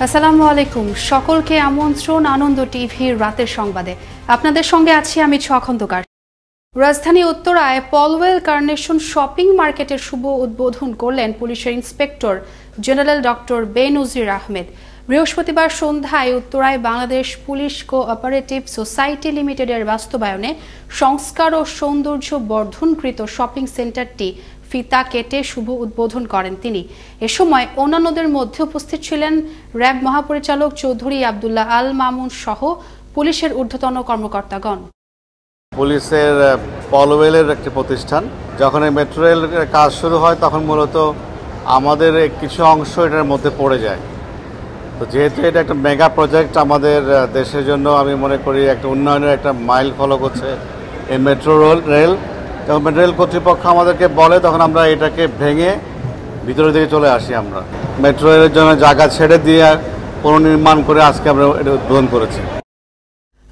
আসসালামু আলাইকুম, সকলকে আমন্ত্রণ আনন্দ টিভির রাতের সংবাদে। আপনাদের সঙ্গে আছি আমি খন্দকার। রাজধানী উত্তরায় পলওয়েল কার্নেশন শপিং মার্কেটের শুভ উদ্বোধন করলেন পুলিশের ইন্সপেক্টর জেনারেল ডক্টর বেনজির আহমেদ। বৃহস্পতিবার সন্ধ্যায় উত্তরায় বাংলাদেশ পুলিশ কোঅপারেটিভ সোসাইটি লিমিটেডের বাস্তবায়নে সংস্কার ও সৌন্দর্য বর্ধনকৃত শপিং সেন্টারটি ফিতা কেটে শুভ উদ্বোধন করেন তিনি। এ সময় অন্যান্যদের মধ্যে উপস্থিত ছিলেন র্যাব মহাপরিচালক চৌধুরী আব্দুল্লাহ আল মামুন সহ পুলিশের ঊর্ধ্বতন কর্মকর্তাগণ। পুলিশের পলওয়েলের একটি প্রতিষ্ঠান, যখন এই মেট্রো রেলের কাজ শুরু হয় তখন মূলত আমাদের কিছু অংশ এটার মধ্যে পড়ে যায়। তো যেহেতু এটা একটা মেগা প্রজেক্ট আমাদের দেশের জন্য, আমি মনে করি একটা উন্নয়নের একটা মাইল ফলো করছে এই মেট্রো রেল। যখন মেট্রো রেল কর্তৃপক্ষ আমাদেরকে বলে তখন আমরা এটাকে ভেঙে ভিতরের দিকে চলে আসি। আমরা মেট্রো রেলের জন্য জায়গা ছেড়ে দিয়ে পুনর্নির্মাণ করে আজকে আমরা এটা উদ্বোধন করেছি।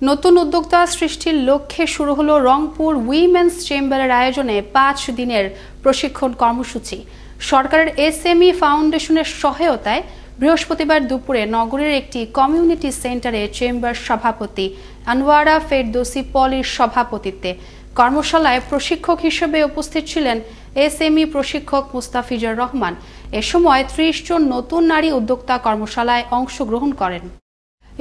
নতুন উদ্যোক্তা সৃষ্টির লক্ষ্যে শুরু হলো রংপুর উইমেন্স চেম্বারের আয়োজনে 5 দিনের প্রশিক্ষণ কর্মসূচি। সরকারের এসএমই ফাউন্ডেশনের সহায়তায় বৃহস্পতিবার দুপুরে নগরের একটি কমিউনিটি সেন্টারে চেম্বার সভাপতি আনোয়ারা ফেরদৌসি পলির সভাপতিত্বে কর্মশালায় প্রশিক্ষক হিসেবে উপস্থিত ছিলেন এসএমই প্রশিক্ষক মুস্তাফিজুর রহমান। এ সময় 30 জন নতুন নারী উদ্যোক্তা কর্মশালায় অংশগ্রহণ করেন।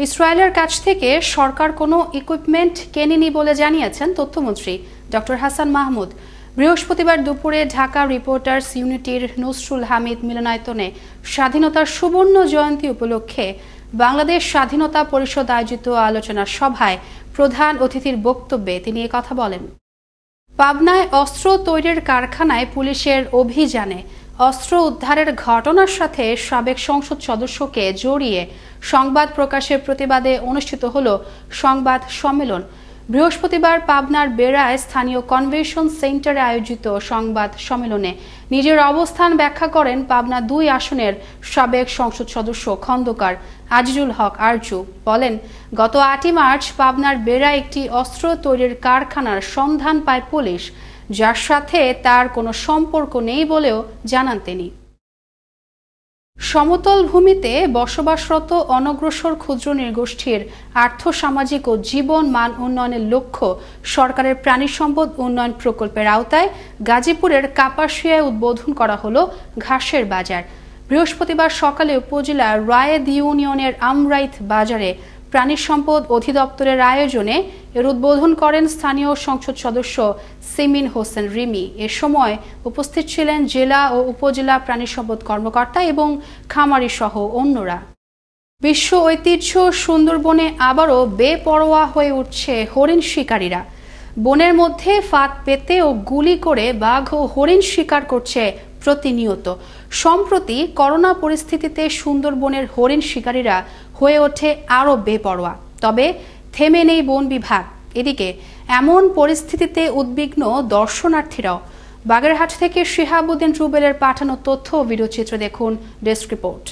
ইসরায়েলের কাছ থেকে সরকার কোনো ইকুইপমেন্ট কেনেনি বলে জানিয়েছেন তথ্যমন্ত্রী ডক্টর হাসান মাহমুদ। বৃহস্পতিবার দুপুরে ঢাকা রিপোর্টার্স ইউনিটির নসরুল হামিদ মিলনায়তনে স্বাধীনতার সুবর্ণ জয়ন্তী উপলক্ষে বাংলাদেশ স্বাধীনতা পরিষদ আয়োজিত আলোচনা সভায় প্রধান অতিথির বক্তব্যে তিনি কথা বলেন। পাবনায় অস্ত্র তৈরির কারখানায় পুলিশের অভিযানে অস্ত্র উদ্ধারের ঘটনার সাথে সাবেক সংসদ সদস্যকে জড়িয়ে সংবাদ প্রকাশের প্রতিবাদে অনুষ্ঠিত হল সংবাদ সম্মেলন। বৃহস্পতিবার পাবনার বেড়ায় স্থানীয় কনভেনশন সেন্টারে আয়োজিত সংবাদ সম্মেলনে নিজের অবস্থান ব্যাখ্যা করেন পাবনা 2 আসনের সাবেক সংসদ সদস্য খন্দকার আজিজুল হক আরজু। বলেন, গত 8 মার্চ পাবনার বেড়ায় একটি অস্ত্র তৈরির কারখানার সন্ধান পায় পুলিশ, যার সাথে তার কোনো সম্পর্ক নেই বলেও জানান তিনি। সমতল ভূমিতে বসবাসরত অনগ্রসর ক্ষুদ্র নৃগোষ্ঠীর আর্থসামাজিক ও জীবন মান উন্নয়নের লক্ষ্য সরকারের প্রাণী সম্পদ উন্নয়ন প্রকল্পের আওতায় গাজীপুরের কাপাসিয়ায় উদ্বোধন করা হলো ঘাসের বাজার। বৃহস্পতিবার সকালে উপজেলার রায়েদ ইউনিয়নের আমরাইত বাজারে প্রাণী সম্পদ অধিদপ্তরের আয়োজনে এর উদ্বোধন করেন স্থানীয় সংসদ সদস্য সিমিন হোসেন রিমি। এ সময় উপস্থিত ছিলেন জেলা ও উপজেলা প্রাণী সম্পদ কর্মকর্তা এবং খামারি সহ অন্যরা। বিশ্ব ঐতিহ্য সুন্দরবনে আবারও বেপরোয়া হয়ে উঠছে হরিণ শিকারীরা। বনের মধ্যে ফাঁদ পেতে ও গুলি করে বাঘ ও হরিণ শিকার করছে প্রতিনিয়ত। সম্প্রতি করোনা পরিস্থিতিতে সুন্দরবনের হরিণ শিকারীরা হয়ে ওঠে আরও বেপরোয়া। তবে থেমে নেই বন বিভাগ। এদিকে এমন পরিস্থিতিতে উদ্বিগ্ন দর্শনার্থীরাও। বাগেরহাট থেকে শিহাবুদ্দিন রুবেলের পাঠানো তথ্য ও ভিডিওচিত্র দেখুন ডেস্ক রিপোর্ট।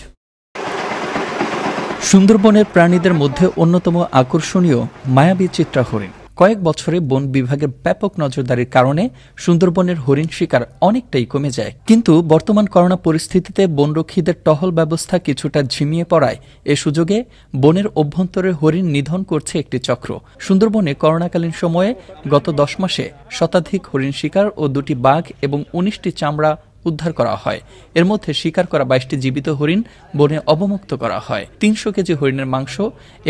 সুন্দরবনের প্রাণীদের মধ্যে অন্যতম আকর্ষণীয় মায়াবী চিত্রা হরিণ। কয়েক বছরে বন বিভাগের ব্যাপক নজরদারির কারণে সুন্দরবনের হরিণ শিকার অনেকটাই কমে যায়। কিন্তু বর্তমান করোনা পরিস্থিতিতে বনরক্ষীদের টহল ব্যবস্থা কিছুটা ঝিমিয়ে পড়ায় এ সুযোগে বনের অভ্যন্তরে হরিণ নিধন করছে একটি চক্র। সুন্দরবনে করোনাকালীন সময়ে গত 10 মাসে শতাধিক হরিণ শিকার ও 2টি বাঘ এবং 19টি চামড়া উদ্ধার করা হয়। এর মধ্যে শিকার করা 22টি জীবিত হরিণ বনে অবমুক্ত করা হয়। 300 কেজি হরিণের মাংস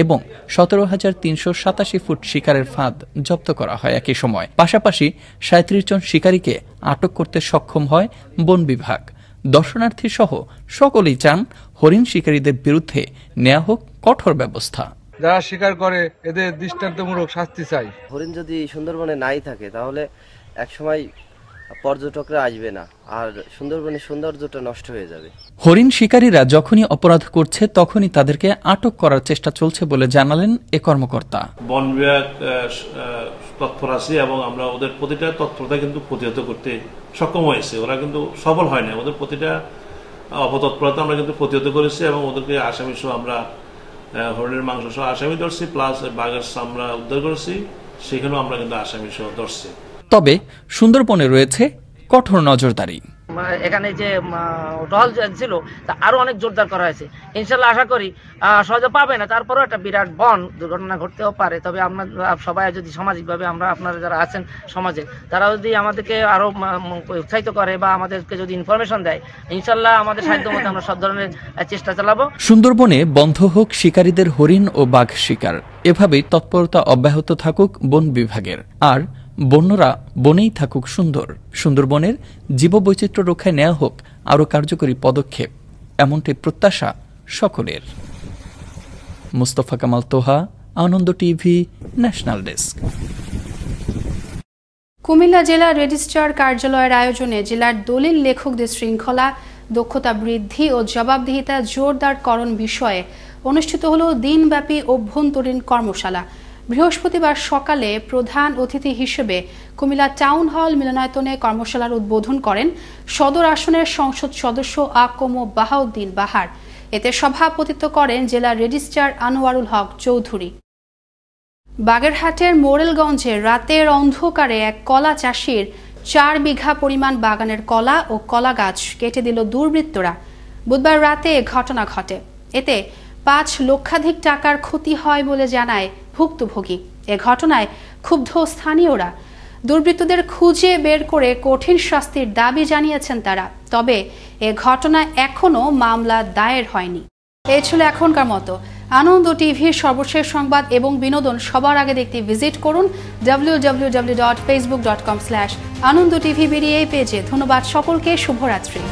এবং 17,387 ফুট শিকারের ফাঁদ জব্দ করা হয় একই সময়। পাশাপাশি 37 জন শিকারীকে আটক করতে সক্ষম হয় বন বিভাগ। দর্শনার্থী সহ সকলেই চান হরিণ শিকারীদের বিরুদ্ধে নেওয়া হোক কঠোর ব্যবস্থা। যারা শিকার করে এদের দৃষ্টান্তমূলক শাস্তি চাই। হরিণ যদি সুন্দরবনে নাই থাকে তাহলে একসময় পর্যটকরা আসবে না, আর সুন্দরবনের সৌন্দর্যটা নষ্ট হয়ে যাবে। হরিণ শিকারীরা যখনই অপরাধ করছে তখনই তাদেরকে আটক করার চেষ্টা চলছে বলে জানালেন এ কর্মকর্তা। বন বিভাগ তৎপর আছে এবং আমরা ওদের প্রতিটা তৎপরতা কিন্তু প্রতিহত করতে সক্ষম হয়েছে। ওরা কিন্তু সফল হয় না, ওদের প্রতিটা অপতৎপরতা আমরা কিন্তু প্রতিহত করেছি এবং ওদেরকে আসামি সহ আমরা হরিণের মাংস সহ আসামি ধরছি, প্লাস বাঘের চামড়া উদ্ধার করেছি, সেখানেও আমরা কিন্তু আসামি সহ ধরছি। তবে সুন্দরবনে রয়েছে কঠোর নজরদারি। এখানে যে টহল ছিল তা আরো অনেক জোরদার করা হয়েছে। ইনশাল্লাহ আশা করি সহজে পাবে না, তারপরেও একটা বিরাট বন দুর্ঘটনা ঘটতেও পারে। তবে আমরা সবাই যদি সামাজিকভাবে আমরা আপনারা যারা আছেন সমাজে, তারা যদি আমাদেরকে আরো উৎসাহিত করে বা আমাদেরকে যদি ইনফরমেশন দেয়, ইনশাল্লাহ আমাদের সাধ্য মতো আমরা সব ধরনের চেষ্টা চালাবো। সুন্দরবনে বন্ধ হোক শিকারীদের হরিণ ও বাঘ শিকার, এভাবেই তৎপরতা অব্যাহত থাকুক বন বিভাগের। আর বন্যরা বনেই থাকুক সুন্দর। সুন্দরবনের জীববৈচিত্র্য রক্ষায় নেওয়া হোক আরও কার্যকরী পদক্ষেপ, এমনটি প্রত্যাশা সকলের। মুস্তফা কামাল তোহা, আনন্দ টিভি, ন্যাশনাল ডেস্ক। কুমিল্লা জেলা রেজিস্ট্রার কার্যালয়ের আয়োজনে জেলার দলিল লেখকদের শৃঙ্খলা, দক্ষতা বৃদ্ধি ও জবাবদিহিতা জোরদারকরণ বিষয়ে অনুষ্ঠিত হল দিনব্যাপী অভ্যন্তরীণ কর্মশালা। বৃহস্পতিবার সকালে প্রধান অতিথি হিসেবে কুমিল্লা টাউন হল মিলনায়তনে কর্মশালার উদ্বোধন করেন সদর আসনের সংসদ সদস্য আকম বাহাউদ্দিন বাহার। এতে সভাপতিত্ব করেন জেলা রেজিস্ট্রার আনোয়ারুল হক চৌধুরী। বাগেরহাটের মোরেলগঞ্জে রাতের অন্ধকারে এক কলা চাষির 4 বিঘা পরিমাণ বাগানের কলা ও কলা গাছ কেটে দিল দুর্বৃত্তরা। বুধবার রাতে ঘটনা ঘটে। এতে 5 লক্ষাধিক টাকার ক্ষতি হয় বলে জানায় ভুক্তভোগী। এ ঘটনায় ক্ষুব্ধ স্থানীয়রা দুর্বৃত্তদের খুঁজে বের করে কঠিন শাস্তির দাবি জানিয়েছেন তারা। তবে এ ঘটনায় এখনো মামলা দায়ের হয়নি। এই ছিল এখনকার মতো। আনন্দ টিভির সর্বশেষ সংবাদ এবং বিনোদন সবার আগে দেখতে ভিজিট করুন www.facebook.com/anondotv এই পেজে। ধন্যবাদ সকলকে, শুভরাত্রি।